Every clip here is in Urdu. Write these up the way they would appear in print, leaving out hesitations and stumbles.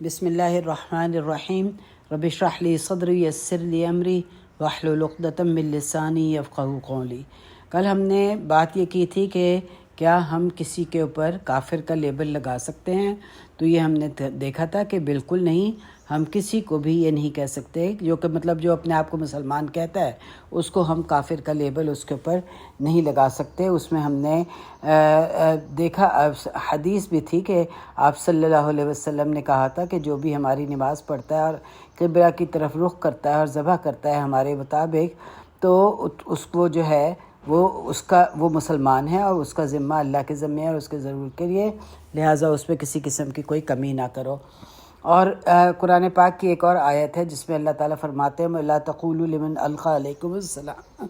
بسم اللہ الرحمن الرحیم رب اشرح لی صدری یسر لی امری واحلل عقدۃ من لسانی یفقہوا قولی۔ کل ہم نے بات یہ کی تھی کہ کیا ہم کسی کے اوپر کافر کا لیبل لگا سکتے ہیں، تو یہ ہم نے دیکھا تھا کہ بالکل نہیں، ہم کسی کو بھی یہ نہیں کہہ سکتے جو کہ جو اپنے آپ کو مسلمان کہتا ہے اس کو ہم کافر کا لیبل اس کے اوپر نہیں لگا سکتے۔ اس میں ہم نے دیکھا، حدیث بھی تھی کہ آپ صلی اللہ علیہ وسلم نے کہا تھا کہ جو بھی ہماری نماز پڑھتا ہے اور قبلہ کی طرف رخ کرتا ہے اور ذبح کرتا ہے ہمارے مطابق، تو اس کو جو ہے وہ مسلمان ہے اور اس کا ذمہ اللہ کے ذمہ ہے اور اس کے ضرور کے لیے، لہٰذا اس پہ کسی قسم کی کوئی کمی نہ کرو۔ اور قرآن پاک کی ایک اور آیت ہے جس میں اللہ تعالیٰ فرماتے ہیں لا تقولوا لمن القى علیکم السلام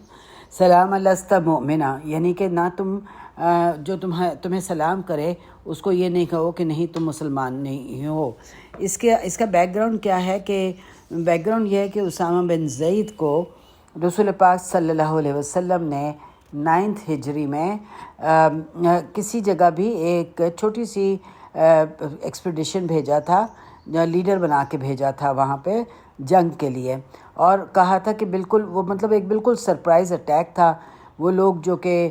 سلام لست مؤمنا، یعنی کہ نہ تم جو تمہیں سلام کرے اس کو یہ نہیں کہو کہ نہیں تم مسلمان نہیں ہو۔ اس کا بیک گراؤنڈ کیا ہے کہ بیک گراؤنڈ یہ ہے کہ اسامہ بن زید کو رسول پاک صلی اللہ علیہ وسلم نے 9 ہجری میں کسی جگہ بھی ایک چھوٹی سی ایکسپیڈیشن بھیجا تھا، لیڈر بنا کے بھیجا تھا وہاں پہ جنگ کے لیے، اور کہا تھا کہ بالکل وہ ایک بالکل سرپرائز اٹیک تھا۔ وہ لوگ جو کہ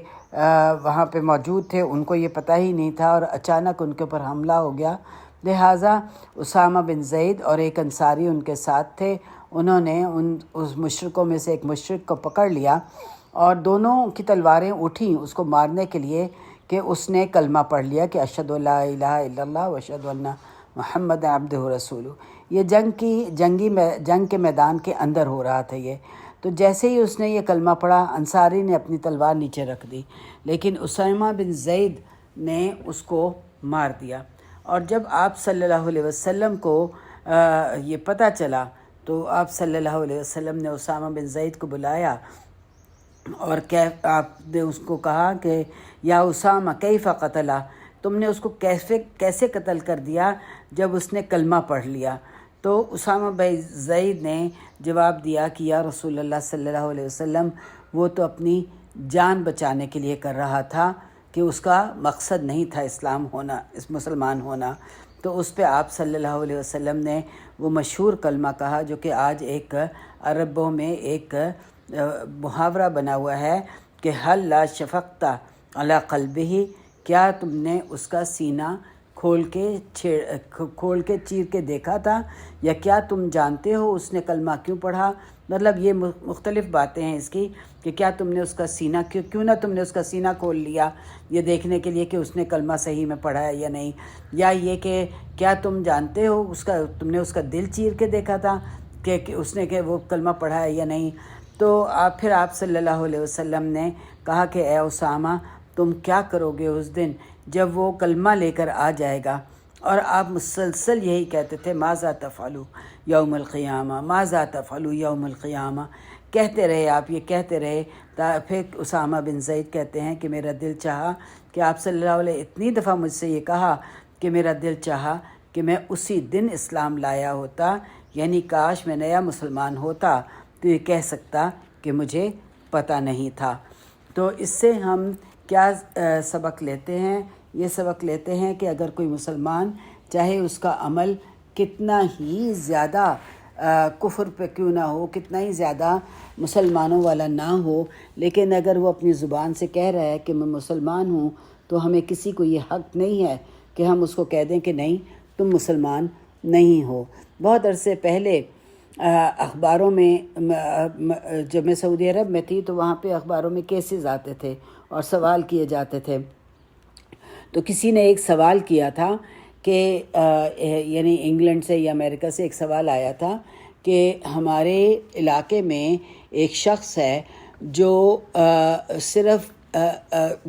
وہاں پہ موجود تھے ان کو یہ پتہ ہی نہیں تھا اور اچانک ان کے اوپر حملہ ہو گیا، لہٰذا اسامہ بن زید اور ایک انصاری ان کے ساتھ تھے، انہوں نے اس مشرکوں میں سے ایک مشرک کو پکڑ لیا اور دونوں کی تلواریں اٹھیں اس کو مارنے کے لیے کہ اس نے کلمہ پڑھ لیا کہ اشہد لا الہ الا اللہ و اشہد ان محمد عبدہ رسولہ۔ یہ جنگ کے میدان کے اندر ہو رہا تھا یہ، تو جیسے ہی اس نے یہ کلمہ پڑھا انصاری نے اپنی تلوار نیچے رکھ دی، لیکن اسامہ بن زید نے اس کو مار دیا۔ اور جب آپ صلی اللہ علیہ وسلم کو یہ پتہ چلا تو آپ صلی اللہ علیہ وسلم نے اسامہ بن زید کو بلایا اور آپ نے اس کو کہا کہ یا اسامہ کیف قتلہ، تم نے اس کو کیسے قتل کر دیا جب اس نے کلمہ پڑھ لیا؟ تو اسامہ بن زید نے جواب دیا کہ یا رسول اللہ صلی اللہ علیہ وسلم، وہ تو اپنی جان بچانے کے لیے کر رہا تھا کہ اس کا مقصد نہیں تھا مسلمان ہونا۔ تو اس پہ آپ صلی اللہ علیہ وسلم نے وہ مشہور کلمہ کہا جو کہ آج ایک عربوں میں ایک محاورہ بنا ہوا ہے کہ حل لا شفقت علی قلبہ، کیا تم نے اس کا سینہ کھول کے چیر کے دیکھا تھا، یا کیا تم جانتے ہو اس نے کلمہ کیوں پڑھا؟ یہ مختلف باتیں ہیں اس کی کہ کیا تم نے اس کا سینہ کیوں نہ تم نے اس کا سینہ کھول لیا یہ دیکھنے کے لیے کہ اس نے کلمہ صحیح میں پڑھا ہے یا نہیں، یا یہ کہ کیا تم جانتے ہو تم نے اس کا دل چیر کے دیکھا تھا کہ اس نے کہ وہ کلمہ پڑھا ہے یا نہیں۔ تو پھر آپ صلی اللہ علیہ وسلم نے کہا کہ اے اسامہ، تم کیا کرو گے اس دن جب وہ کلمہ لے کر آ جائے گا؟ اور آپ مسلسل یہی کہتے تھے ماذا تفعلوا یوم القیامہ، ماذا تفعلوا یوم القیامہ، کہتے رہے، آپ یہ کہتے رہے۔ پھر اسامہ بن زید کہتے ہیں کہ میرا دل چاہا کہ آپ صلی اللہ علیہ اتنی دفعہ مجھ سے یہ کہا کہ میرا دل چاہا کہ میں اسی دن اسلام لایا ہوتا، یعنی کاش میں نیا مسلمان ہوتا تو یہ کہہ سکتا کہ مجھے پتہ نہیں تھا۔ تو اس سے ہم کیا سبق لیتے ہیں؟ یہ سبق لیتے ہیں کہ اگر کوئی مسلمان چاہے اس کا عمل کتنا ہی زیادہ کفر پہ کیوں نہ ہو، کتنا ہی زیادہ مسلمانوں والا نہ ہو، لیکن اگر وہ اپنی زبان سے کہہ رہا ہے کہ میں مسلمان ہوں، تو ہمیں کسی کو یہ حق نہیں ہے کہ ہم اس کو کہہ دیں کہ نہیں تم مسلمان نہیں ہو۔ بہت عرصے پہلے اخباروں میں، جب میں سعودی عرب میں تھی تو وہاں پہ اخباروں میں کیسز آتے تھے اور سوال کیے جاتے تھے، تو کسی نے ایک سوال کیا تھا کہ یعنی انگلینڈ سے یا امریکہ سے ایک سوال آیا تھا کہ ہمارے علاقے میں ایک شخص ہے جو صرف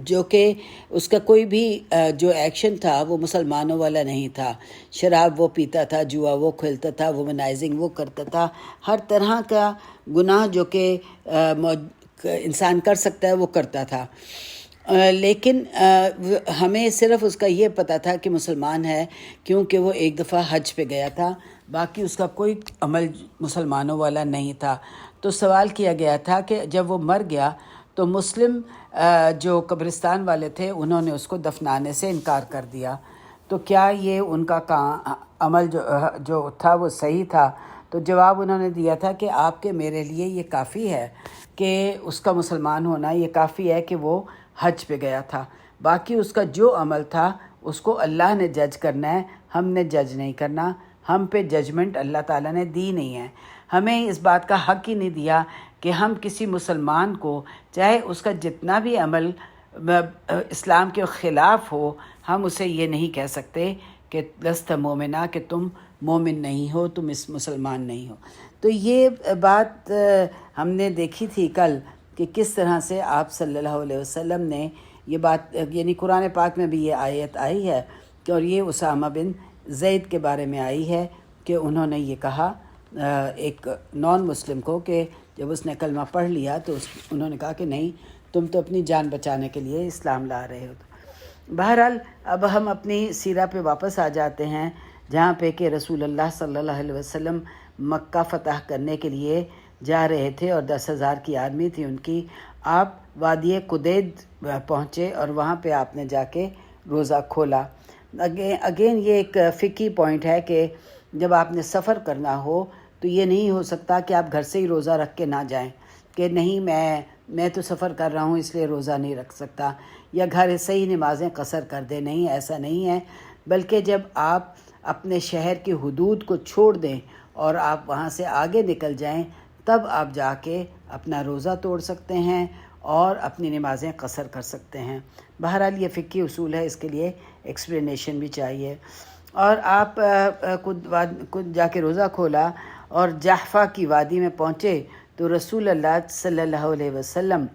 جو کہ اس کا کوئی بھی جو ایکشن تھا وہ مسلمانوں والا نہیں تھا، شراب وہ پیتا تھا، جوا وہ کھیلتا تھا، وومنائزنگ وہ کرتا تھا، ہر طرح کا گناہ جو کہ انسان کر سکتا ہے وہ کرتا تھا، لیکن ہمیں صرف اس کا یہ پتہ تھا کہ مسلمان ہے کیونکہ وہ ایک دفعہ حج پہ گیا تھا، باقی اس کا کوئی عمل مسلمانوں والا نہیں تھا۔ تو سوال کیا گیا تھا کہ جب وہ مر گیا تو مسلم جو قبرستان والے تھے انہوں نے اس کو دفنانے سے انکار کر دیا، تو کیا یہ ان کا عمل جو تھا وہ صحیح تھا؟ تو جواب انہوں نے دیا تھا کہ آپ کے میرے لیے یہ کافی ہے کہ اس کا مسلمان ہونا، یہ کافی ہے کہ وہ حج پہ گیا تھا، باقی اس کا جو عمل تھا اس کو اللہ نے جج کرنا ہے، ہم نے جج نہیں کرنا، ہم پہ ججمنٹ اللہ تعالیٰ نے دی نہیں ہے۔ ہمیں اس بات کا حق ہی نہیں دیا کہ ہم کسی مسلمان کو، چاہے اس کا جتنا بھی عمل اسلام کے خلاف ہو، ہم اسے یہ نہیں کہہ سکتے کہ لست مومنہ، کہ تم مومن نہیں ہو، تم اس مسلمان نہیں ہو۔ تو یہ بات ہم نے دیکھی تھی کل کہ کس طرح سے آپ صلی اللہ علیہ وسلم نے یہ بات، یعنی قرآن پاک میں بھی یہ آیت آئی ہے کہ، اور یہ اسامہ بن زید کے بارے میں آئی ہے کہ انہوں نے یہ کہا ایک نان مسلم کو کہ جب اس نے کلمہ پڑھ لیا تو انہوں نے کہا کہ نہیں، تم تو اپنی جان بچانے کے لیے اسلام لا رہے ہو۔ بہرحال اب ہم اپنی سیرہ پہ واپس آ جاتے ہیں، جہاں پہ کہ رسول اللہ صلی اللہ علیہ وسلم مکہ فتح کرنے کے لیے جا رہے تھے اور 10,000 کی آرمی تھی ان کی۔ آپ وادی قدید پہنچے اور وہاں پہ آپ نے جا کے روزہ کھولا۔ اگین یہ ایک فقہی پوائنٹ ہے کہ جب آپ نے سفر کرنا ہو تو یہ نہیں ہو سکتا کہ آپ گھر سے ہی روزہ رکھ کے نہ جائیں کہ نہیں میں تو سفر کر رہا ہوں اس لیے روزہ نہیں رکھ سکتا، یا گھر سے ہی نمازیں قصر کر دیں۔ نہیں، ایسا نہیں ہے، بلکہ جب آپ اپنے شہر کی حدود کو چھوڑ دیں اور آپ وہاں سے آگے نکل جائیں، تب آپ جا کے اپنا روزہ توڑ سکتے ہیں اور اپنی نمازیں قصر کر سکتے ہیں۔ بہرحال یہ فقہی اصول ہے، اس کے لیے ایکسپلینیشن بھی چاہیے۔ اور آپ خود جا کے روزہ کھولا اور جحفہ کی وادی میں پہنچے تو رسول اللہ صلی اللہ علیہ وسلم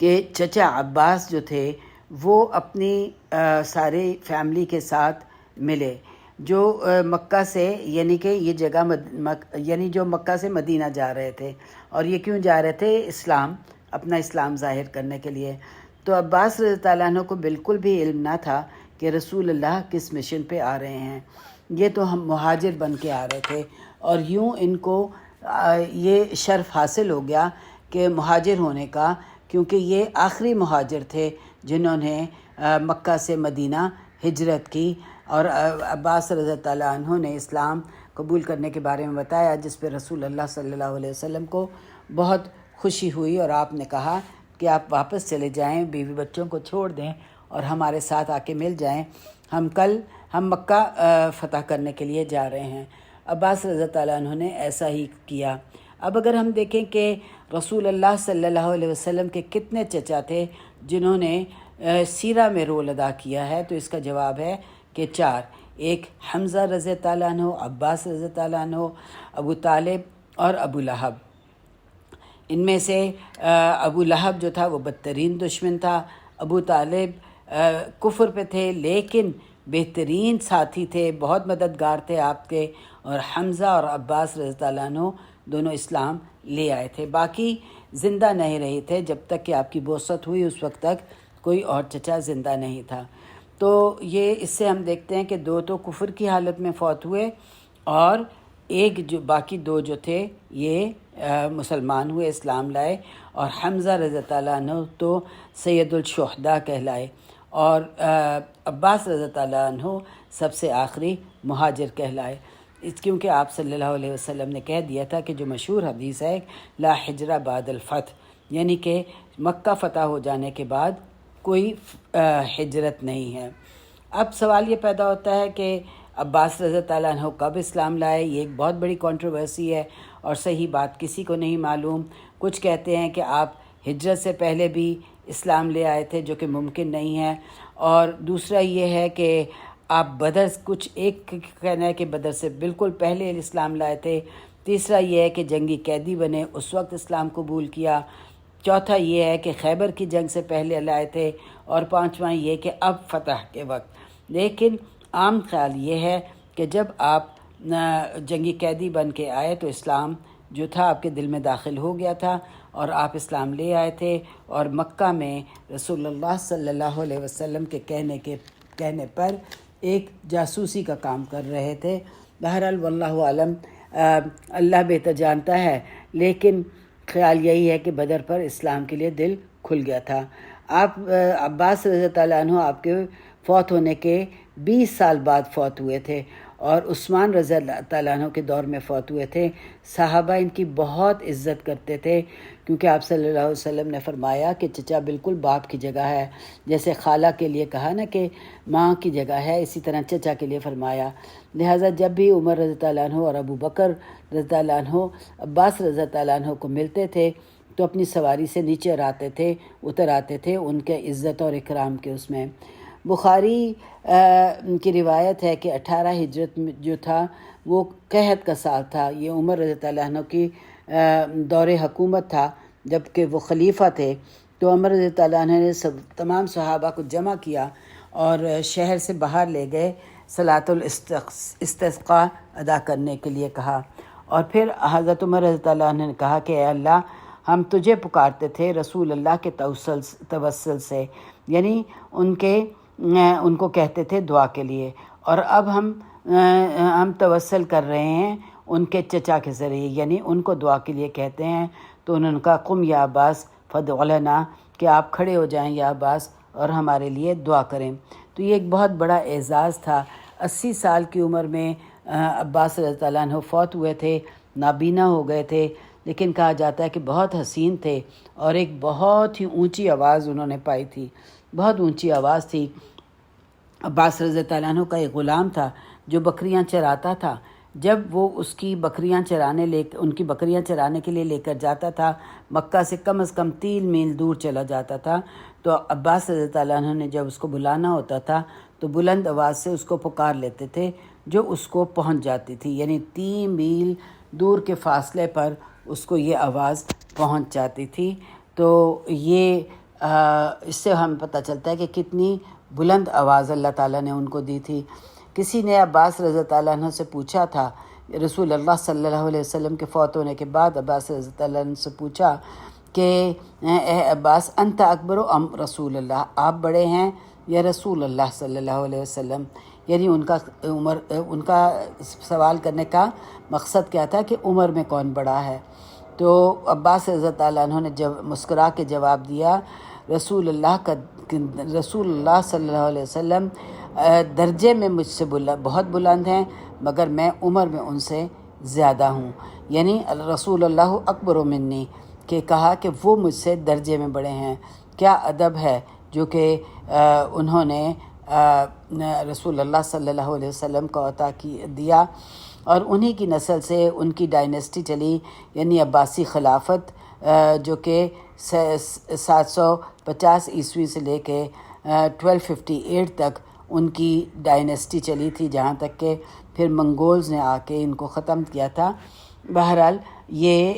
کے چچا عباس جو تھے وہ اپنی سارے فیملی کے ساتھ ملے، جو مکہ سے، یعنی کہ یہ جگہ یعنی جو مکہ سے مدینہ جا رہے تھے، اور یہ کیوں جا رہے تھے؟ اپنا اسلام ظاہر کرنے کے لیے۔ تو عباس رضی اللہ عنہ کو بالکل بھی علم نہ تھا کہ رسول اللہ کس مشن پہ آ رہے ہیں، یہ تو ہم مہاجر بن کے آ رہے تھے، اور یوں ان کو یہ شرف حاصل ہو گیا کہ مہاجر ہونے کا، کیونکہ یہ آخری مہاجر تھے جنہوں نے مکہ سے مدینہ ہجرت کی۔ اور عباس رضی اللہ عنہ نے اسلام قبول کرنے کے بارے میں بتایا، جس پہ رسول اللہ صلی اللہ علیہ وسلم کو بہت خوشی ہوئی، اور آپ نے کہا کہ آپ واپس چلے جائیں، بیوی بچوں کو چھوڑ دیں اور ہمارے ساتھ آ کے مل جائیں، ہم مکہ فتح کرنے کے لیے جا رہے ہیں۔ عباس رضی اللہ عنہ نے ایسا ہی کیا۔ اب اگر ہم دیکھیں کہ رسول اللہ صلی اللہ علیہ وسلم کے کتنے چچا تھے جنہوں نے سیرہ میں رول ادا کیا ہے، تو اس کا جواب ہے کہ 4۔ ایک حمزہ رضی اللہ عنہ، عباس رضی اللہ عنہ، ابو طالب اور ابو لہب۔ ان میں سے ابو لہب جو تھا وہ بدترین دشمن تھا، ابو طالب کفر پہ تھے لیکن بہترین ساتھی تھے، بہت مددگار تھے آپ کے، اور حمزہ اور عباس رضی اللہ عنہ دونوں اسلام لے آئے تھے۔ باقی زندہ نہیں رہے تھے جب تک کہ آپ کی بعثت ہوئی، اس وقت تک کوئی اور چچا زندہ نہیں تھا۔ تو یہ اس سے ہم دیکھتے ہیں کہ 2 تو کفر کی حالت میں فوت ہوئے، اور باقی 2 جو تھے یہ مسلمان ہوئے، اسلام لائے، اور حمزہ رضی اللہ عنہ تو سید الشہداء کہلائے، اور عباس رضی اللہ عنہ سب سے آخری مہاجر کہلائے، کیونکہ آپ صلی اللہ علیہ وسلم نے کہہ دیا تھا کہ جو مشہور حدیث ہے لا حجر بعد الفتح، یعنی کہ مکہ فتح ہو جانے کے بعد کوئی ہجرت نہیں ہے۔ اب سوال یہ پیدا ہوتا ہے کہ عباس رضی اللہ عنہ کب اسلام لائے؟ یہ ایک بہت بڑی کنٹروورسی ہے اور صحیح بات کسی کو نہیں معلوم۔ کچھ کہتے ہیں کہ آپ ہجرت سے پہلے بھی اسلام لے آئے تھے، جو کہ ممکن نہیں ہے، اور دوسرا یہ ہے کہ آپ کچھ ایک کہنا ہے کہ بدر سے بالکل پہلے اسلام لائے تھے، تیسرا یہ ہے کہ جنگی قیدی بنے اس وقت اسلام قبول کیا، چوتھا یہ ہے کہ خیبر کی جنگ سے پہلے لائے تھے، اور پانچواں یہ کہ اب فتح کے وقت۔ لیکن عام خیال یہ ہے کہ جب آپ جنگی قیدی بن کے آئے تو اسلام جو تھا آپ کے دل میں داخل ہو گیا تھا، اور آپ اسلام لے آئے تھے، اور مکہ میں رسول اللہ صلی اللہ علیہ وسلم کے کہنے پر ایک جاسوسی کا کام کر رہے تھے۔ بہرحال واللہ عالم، اللہ بہتر جانتا ہے، لیکن خیال یہی ہے کہ بدر پر اسلام کے لیے دل کھل گیا تھا۔ عباس رضی اللہ عنہ آپ کے فوت ہونے کے 20 سال بعد فوت ہوئے تھے اور عثمان رضی اللہ تعالیٰ عنہ کے دور میں فوت ہوئے تھے۔ صحابہ ان کی بہت عزت کرتے تھے کیونکہ آپ صلی اللہ علیہ وسلم نے فرمایا کہ چچا بالکل باپ کی جگہ ہے، جیسے خالہ کے لیے کہا نا کہ ماں کی جگہ ہے، اسی طرح چچا کے لیے فرمایا۔ لہٰذا جب بھی عمر رضی اللہ عنہ اور ابو بکر رضی اللہ عنہ عباس رضی اللہ عنہ کو ملتے تھے تو اپنی سواری سے نیچے اتر آتے تھے ان کے عزت اور اکرام کے اس میں۔ بخاری کی روایت ہے کہ 18 ہجرت جو تھا وہ قحط کا سال تھا۔ یہ عمر رضی اللہ عنہ کی دور حکومت تھا جب کہ وہ خلیفہ تھے، تو عمر رضی اللہ عنہ نے تمام صحابہ کو جمع کیا اور شہر سے باہر لے گئے، صلاۃ الاستسقاء ادا کرنے کے لیے کہا، اور پھر حضرت عمر رضی اللہ عنہ نے کہا کہ اے اللہ، ہم تجھے پکارتے تھے رسول اللہ کے توسل سے، یعنی ان کو کہتے تھے دعا کے لیے، اور اب ہم توسل کر رہے ہیں ان کے چچا کے ذریعے، یعنی ان کو دعا کے لیے کہتے ہیں۔ تو انہوں نے کہا قم یا عباس فادع لنا، کہ آپ کھڑے ہو جائیں یا عباس اور ہمارے لیے دعا کریں۔ تو یہ ایک بہت بڑا اعزاز تھا۔ 80 سال کی عمر میں عباس رضی اللہ عنہ فوت ہوئے تھے، نابینا ہو گئے تھے، لیکن کہا جاتا ہے کہ بہت حسین تھے اور ایک بہت ہی اونچی آواز انہوں نے پائی تھی، بہت اونچی آواز تھی۔ عباس رضی اللہ عنہ کا ایک غلام تھا جو بکریاں چراتا تھا، جب وہ ان کی بکریاں چرانے کے لیے لے کر جاتا تھا، مکہ سے کم از کم 3 میل دور چلا جاتا تھا، تو عباس رضی اللہ عنہ نے جب اس کو بلانا ہوتا تھا تو بلند آواز سے اس کو پکار لیتے تھے، جو اس کو پہنچ جاتی تھی، یعنی 3 میل دور کے فاصلے پر اس کو یہ آواز پہنچ جاتی تھی۔ تو یہ اس سے ہمیں پتہ چلتا ہے کہ کتنی بلند آواز اللہ تعالیٰ نے ان کو دی تھی۔ کسی نے عباس رضی اللہ عنہ سے پوچھا تھا، رسول اللہ صلی اللہ علیہ وسلم کے فوت ہونے کے بعد عباس رضی اللہ عنہ سے پوچھا کہ اے عباس انت اکبر ام رسول اللہ، آپ بڑے ہیں یا رسول اللہ صلی اللہ علیہ وسلم؟ یعنی ان کا سوال کرنے کا مقصد کیا تھا کہ عمر میں کون بڑا ہے؟ تو عباس رضی اللہ عنہ نے مسکرا کے جواب دیا، رسول اللہ صلی اللہ علیہ وسلم درجے میں مجھ سے بہت بلند ہیں، مگر میں عمر میں ان سے زیادہ ہوں، یعنی رسول اللہ اکبر منی، کہ کہا کہ وہ مجھ سے درجے میں بڑے ہیں۔ کیا ادب ہے جو کہ انہوں نے رسول اللہ صلی اللہ علیہ وسلم کو عطا دیا، اور انہی کی نسل سے ان کی ڈائنیسٹی چلی، یعنی عباسی خلافت، جو کہ 750 عیسوی سے لے کے 1258 تک ان کی ڈائنیسٹی چلی تھی، جہاں تک کہ پھر منگولز نے آ کے ان کو ختم کیا تھا۔ بہرحال یہ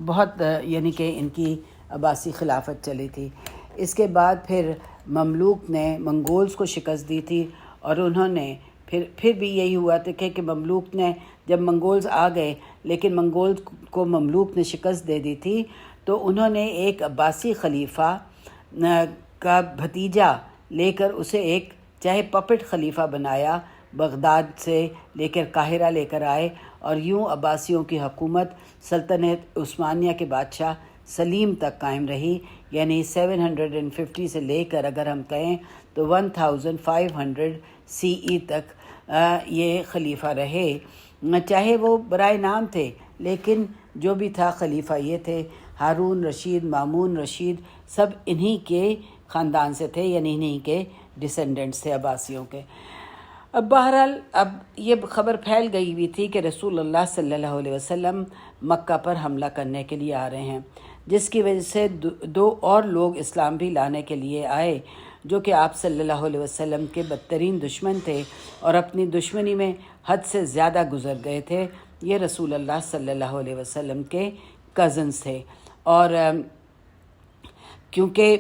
بہت یعنی کہ ان کی عباسی خلافت چلی تھی۔ اس کے بعد پھر مملوک نے منگولز کو شکست دی تھی، اور انہوں نے پھر بھی یہی ہوا تھا کہ مملوک نے جب منگولز آ گئے لیکن منگولز کو مملوک نے شکست دے دی تھی، تو انہوں نے ایک عباسی خلیفہ کا بھتیجا لے کر اسے ایک چاہے پپٹ خلیفہ بنایا، بغداد سے لے کر قاہرہ لے کر آئے، اور یوں عباسیوں کی حکومت سلطنت عثمانیہ کے بادشاہ سلیم تک قائم رہی، یعنی 750 سے لے کر اگر ہم کہیں تو 1500 CE تک یہ خلیفہ رہے۔ چاہے وہ برائے نام تھے، لیکن جو بھی تھا خلیفہ یہ تھے۔ ہارون رشید، مامون رشید، سب انہی کے خاندان سے تھے، یعنی انہی کے ڈسینڈنٹس تھے عباسیوں کے۔ اب بہرحال اب یہ خبر پھیل گئی ہوئی تھی کہ رسول اللہ صلی اللہ علیہ وسلم مکہ پر حملہ کرنے کے لیے آ رہے ہیں، جس کی وجہ سے 2 اور لوگ اسلام بھی لانے کے لیے آئے، جو کہ آپ صلی اللہ علیہ وسلم کے بدترین دشمن تھے اور اپنی دشمنی میں حد سے زیادہ گزر گئے تھے۔ یہ رسول اللہ صلی اللہ علیہ وسلم کے کزنز تھے، اور کیونکہ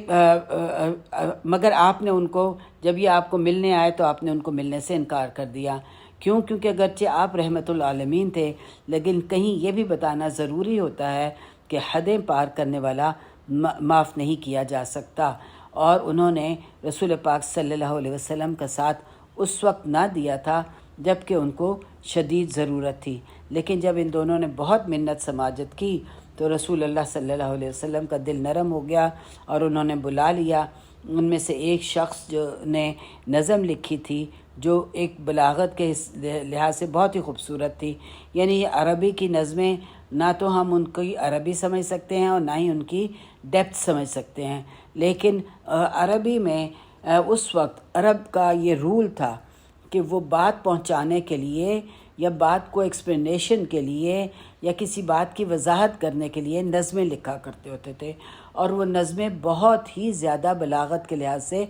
مگر آپ نے ان کو جب یہ آپ کو ملنے آئے تو آپ نے ان کو ملنے سے انکار کر دیا۔ کیونکہ اگرچہ آپ رحمت العالمین تھے، لیکن کہیں یہ بھی بتانا ضروری ہوتا ہے کہ حدیں پار کرنے والا معاف نہیں کیا جا سکتا، اور انہوں نے رسول پاک صلی اللہ علیہ وسلم کا ساتھ اس وقت نہ دیا تھا جب کہ ان کو شدید ضرورت تھی، لیکن جب ان دونوں نے بہت منت سماجت کی تو رسول اللہ صلی اللہ علیہ وسلم کا دل نرم ہو گیا، اور انہوں نے بلا لیا ان میں سے ایک شخص جو نے نظم لکھی تھی جو ایک بلاغت کے لحاظ سے بہت ہی خوبصورت تھی. یعنی یہ عربی کی نظمیں نہ تو ہم ان کی عربی سمجھ سکتے ہیں اور نہ ہی ان کی ڈیپتھ سمجھ سکتے ہیں، لیکن عربی میں اس وقت عرب کا یہ رول تھا کہ وہ بات پہنچانے کے لیے یا بات کو ایکسپلینیشن کے لیے یا کسی بات کی وضاحت کرنے کے لیے نظمیں لکھا کرتے ہوتے تھے، اور وہ نظمیں بہت ہی زیادہ بلاغت کے لحاظ سے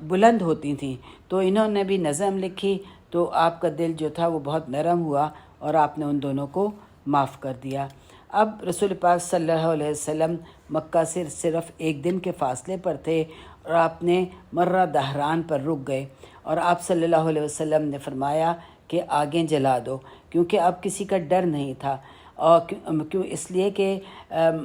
بلند ہوتی تھیں. تو انہوں نے بھی نظم لکھی تو آپ کا دل جو تھا وہ بہت نرم ہوا اور آپ نے ان دونوں کو معاف کر دیا. اب رسول پاک صلی اللہ علیہ وسلم مکہ سے صرف ایک دن کے فاصلے پر تھے اور آپ نے مرہ دہران پر رک گئے، اور آپ صلی اللہ علیہ وسلم نے فرمایا کہ آگیں جلا دو، کیونکہ اب کسی کا ڈر نہیں تھا. اور کیوں اس لیے کہ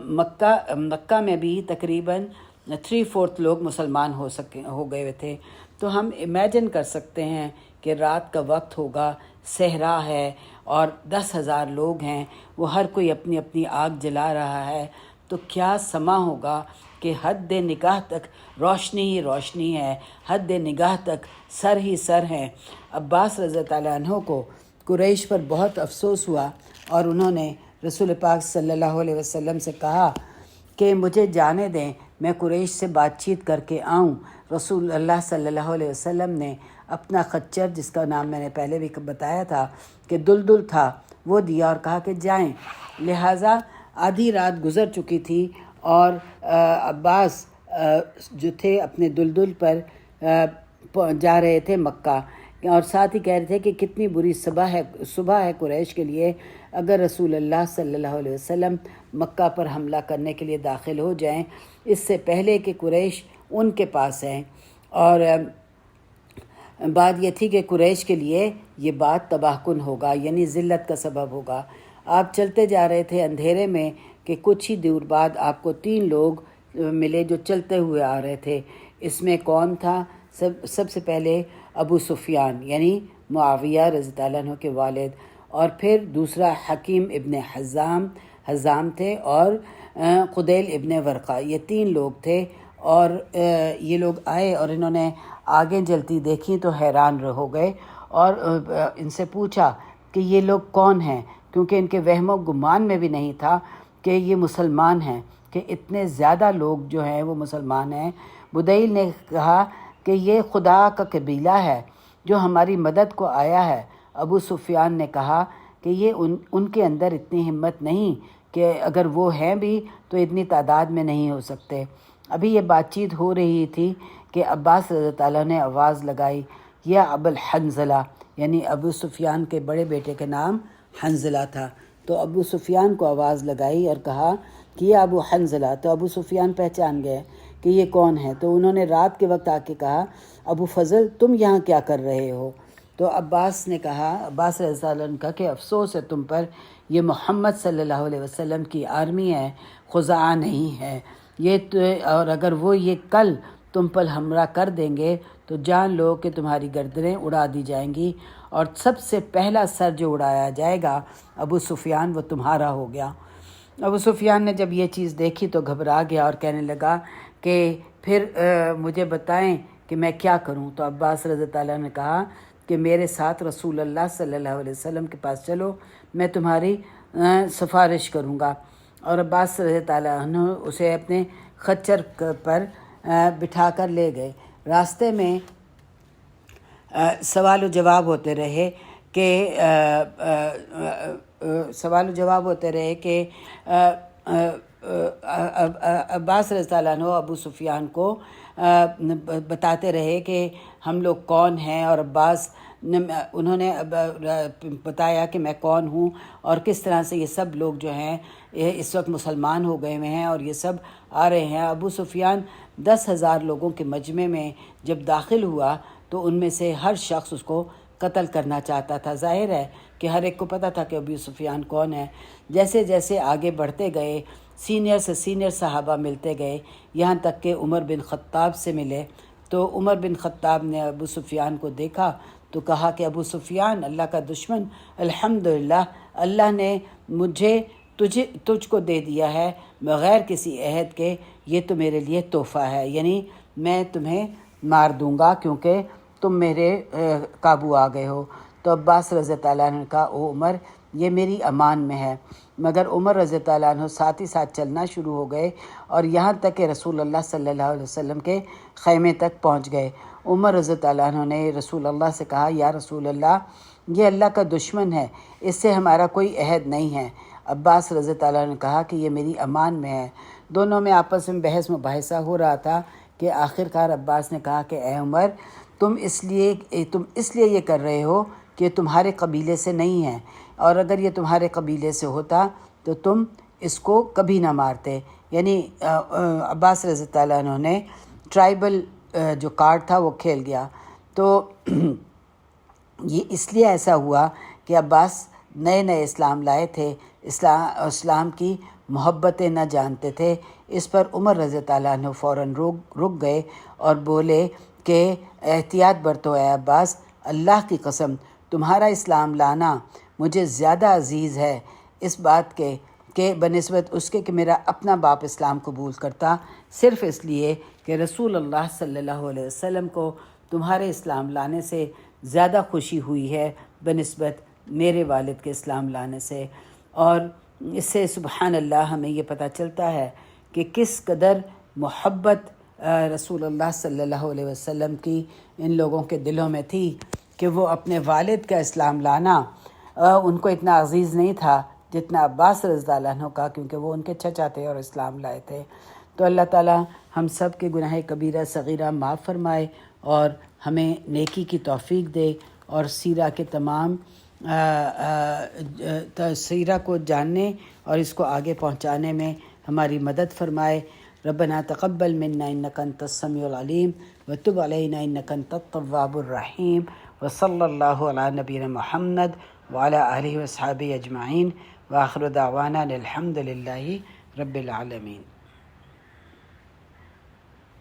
مکہ میں بھی تقریباً 3/4 لوگ مسلمان ہو گئے تھے. تو ہم امیجن کر سکتے ہیں کہ رات کا وقت ہوگا، صحرا ہے اور 10,000 لوگ ہیں، وہ ہر کوئی اپنی اپنی آگ جلا رہا ہے، تو کیا سما ہوگا کہ حد نگاہ تک روشنی ہی روشنی ہے، حد نگاہ تک سر ہی سر ہیں. عباس رضی اللہ عنہ کو قریش پر بہت افسوس ہوا اور انہوں نے رسول پاک صلی اللہ علیہ وسلم سے کہا کہ مجھے جانے دیں، میں قریش سے بات چیت کر کے آؤں. رسول اللہ صلی اللہ علیہ وسلم نے اپنا خچر، جس کا نام میں نے پہلے بھی بتایا تھا کہ دلدل تھا، وہ دیا اور کہا کہ جائیں. لہٰذا آدھی رات گزر چکی تھی اور عباس جو تھے اپنے دلدل پر جا رہے تھے مکہ، اور ساتھ ہی کہہ رہے تھے کہ کتنی بری صبح ہے قریش کے لیے اگر رسول اللہ صلی اللہ علیہ وسلم مکہ پر حملہ کرنے کے لیے داخل ہو جائیں اس سے پہلے کہ قریش ان کے پاس ہیں. اور بات یہ تھی کہ قریش کے لیے یہ بات تباہ کن ہوگا، یعنی ذلت کا سبب ہوگا. آپ چلتے جا رہے تھے اندھیرے میں کہ کچھ ہی دور بعد آپ کو 3 لوگ ملے جو چلتے ہوئے آ رہے تھے. اس میں کون تھا؟ سب سے پہلے ابو سفیان یعنی معاویہ رضی اللہ عنہ کے والد، اور پھر دوسرا حکیم ابن حزام تھے، اور قدیل ابن ورقہ. یہ 3 لوگ تھے، اور یہ لوگ آئے اور انہوں نے آگیں جلتی دیکھی تو حیران ہو گئے اور ان سے پوچھا کہ یہ لوگ کون ہیں، کیونکہ ان کے وہم و گمان میں بھی نہیں تھا کہ یہ مسلمان ہیں، کہ اتنے زیادہ لوگ جو ہیں وہ مسلمان ہیں. بدیل نے کہا کہ یہ خدا کا قبیلہ ہے جو ہماری مدد کو آیا ہے. ابو سفیان نے کہا کہ یہ ان کے اندر اتنی ہمت نہیں کہ اگر وہ ہیں بھی تو اتنی تعداد میں نہیں ہو سکتے. ابھی یہ بات چیت ہو رہی تھی کہ عباس رضی اللہ نے آواز لگائی، یا ابو الحنظلہ، یعنی ابو سفیان کے بڑے بیٹے کا نام حنظلہ تھا. تو ابو سفیان کو آواز لگائی اور کہا کہ یہ ابو حنظلہ. تو ابو سفیان پہچان گئے کہ یہ کون ہے. تو انہوں نے رات کے وقت آ کے کہا ابو فضل تم یہاں کیا کر رہے ہو؟ تو عباس نے کہا، عباس رضی اللہ عنہ کا، کہ افسوس ہے تم پر، یہ محمد صلی اللہ علیہ وسلم کی آرمی ہے، خزاعہ نہیں ہے یہ تو، اور اگر وہ یہ کل تم پر حملہ کر دیں گے تو جان لو کہ تمہاری گردنیں اڑا دی جائیں گی، اور سب سے پہلا سر جو اڑایا جائے گا ابو سفیان، وہ تمہارا ہو گیا. ابو سفیان نے جب یہ چیز دیکھی تو گھبرا گیا اور کہنے لگا کہ پھر مجھے بتائیں کہ میں کیا کروں. تو عباس رضی اللہ عنہ نے کہا کہ میرے ساتھ رسول اللہ صلی اللہ علیہ وسلم کے پاس چلو، میں تمہاری سفارش کروں گا. اور عباس رضی اللہ عنہ اسے اپنے خچر پر بٹھا کر لے گئے. راستے میں سوال و جواب ہوتے رہے کہ عباس رضی اللہ عنہ ابو سفیان کو بتاتے رہے کہ ہم لوگ کون ہیں، اور عباس انہوں نے بتایا کہ میں کون ہوں اور کس طرح سے یہ سب لوگ جو ہیں اس وقت مسلمان ہو گئے ہوئے ہیں اور یہ سب آ رہے ہیں. ابو سفیان 10,000 لوگوں کے مجمع میں جب داخل ہوا تو ان میں سے ہر شخص اس کو قتل کرنا چاہتا تھا. ظاہر ہے کہ ہر ایک کو پتہ تھا کہ ابو سفیان کون ہے. جیسے جیسے آگے بڑھتے گئے سینئر سے سینئر صحابہ ملتے گئے، یہاں تک کہ عمر بن خطاب سے ملے. تو عمر بن خطاب نے ابو سفیان کو دیکھا تو کہا کہ ابو سفیان، اللہ کا دشمن، الحمدللہ اللہ نے مجھے تجھ کو دے دیا ہے بغیر کسی عہد کے، یہ تو میرے لیے تحفہ ہے. یعنی میں تمہیں مار دوں گا کیونکہ تم میرے قابو آ گئے ہو۔ تو عباس رضی اللہ عنہ نے کہا او عمر یہ میری امان میں ہے، مگر عمر رضی اللہ عنہ ساتھ ہی ساتھ چلنا شروع ہو گئے اور یہاں تک کہ رسول اللہ صلی اللہ علیہ وسلم کے خیمے تک پہنچ گئے۔ عمر رضی اللہ عنہ نے رسول اللہ سے کہا یا رسول اللہ یہ اللہ کا دشمن ہے، اس سے ہمارا کوئی عہد نہیں ہے۔ عباس رضی اللہ عنہ نے کہا کہ یہ میری امان میں ہے۔ دونوں میں آپس میں بحث مباحثہ ہو رہا تھا کہ آخر کار عباس نے کہا کہ اے عمر تم اس لیے یہ کر رہے ہو کہ تمہارے قبیلے سے نہیں ہے، اور اگر یہ تمہارے قبیلے سے ہوتا تو تم اس کو کبھی نہ مارتے۔ یعنی عباس رضی اللہ عنہ نے ٹرائبل جو کارڈ تھا وہ کھیل گیا۔ تو یہ اس لیے ایسا ہوا کہ عباس نئے نئے اسلام لائے تھے، اسلام کی محبتیں نہ جانتے تھے۔ اس پر عمر رضی اللہ عنہ فوراً رک گئے اور بولے کہ احتیاط برتو اے عباس، اللہ کی قسم تمہارا اسلام لانا مجھے زیادہ عزیز ہے اس بات کے کہ بنسبت اس کے کہ میرا اپنا باپ اسلام قبول کرتا، صرف اس لیے کہ رسول اللہ صلی اللہ علیہ وسلم کو تمہارے اسلام لانے سے زیادہ خوشی ہوئی ہے بنسبت میرے والد کے اسلام لانے سے۔ اور اس سے سبحان اللہ ہمیں یہ پتہ چلتا ہے کہ کس قدر محبت رسول اللہ صلی اللہ علیہ وسلم کی ان لوگوں کے دلوں میں تھی کہ وہ اپنے والد کا اسلام لانا ان کو اتنا عزیز نہیں تھا جتنا عباس رضی اللہ عنہ کا، کیونکہ وہ ان کے چچا تھے اور اسلام لائے تھے۔ تو اللہ تعالیٰ ہم سب کے گناہ کبیرہ صغیرہ معاف فرمائے اور ہمیں نیکی کی توفیق دے، اور سیرہ کے تمام سیرہ کو جاننے اور اس کو آگے پہنچانے میں ہماری مدد فرمائے۔ ربنا تقبل منا انک انت السمیع العلیم وتب علینا انک انت التواب الرحیم، وصلی اللہ علی نبینا محمد وعلی آلہ وصحبہ اجمعین، وآخر دعوانا الحمد للہ رب العالمین۔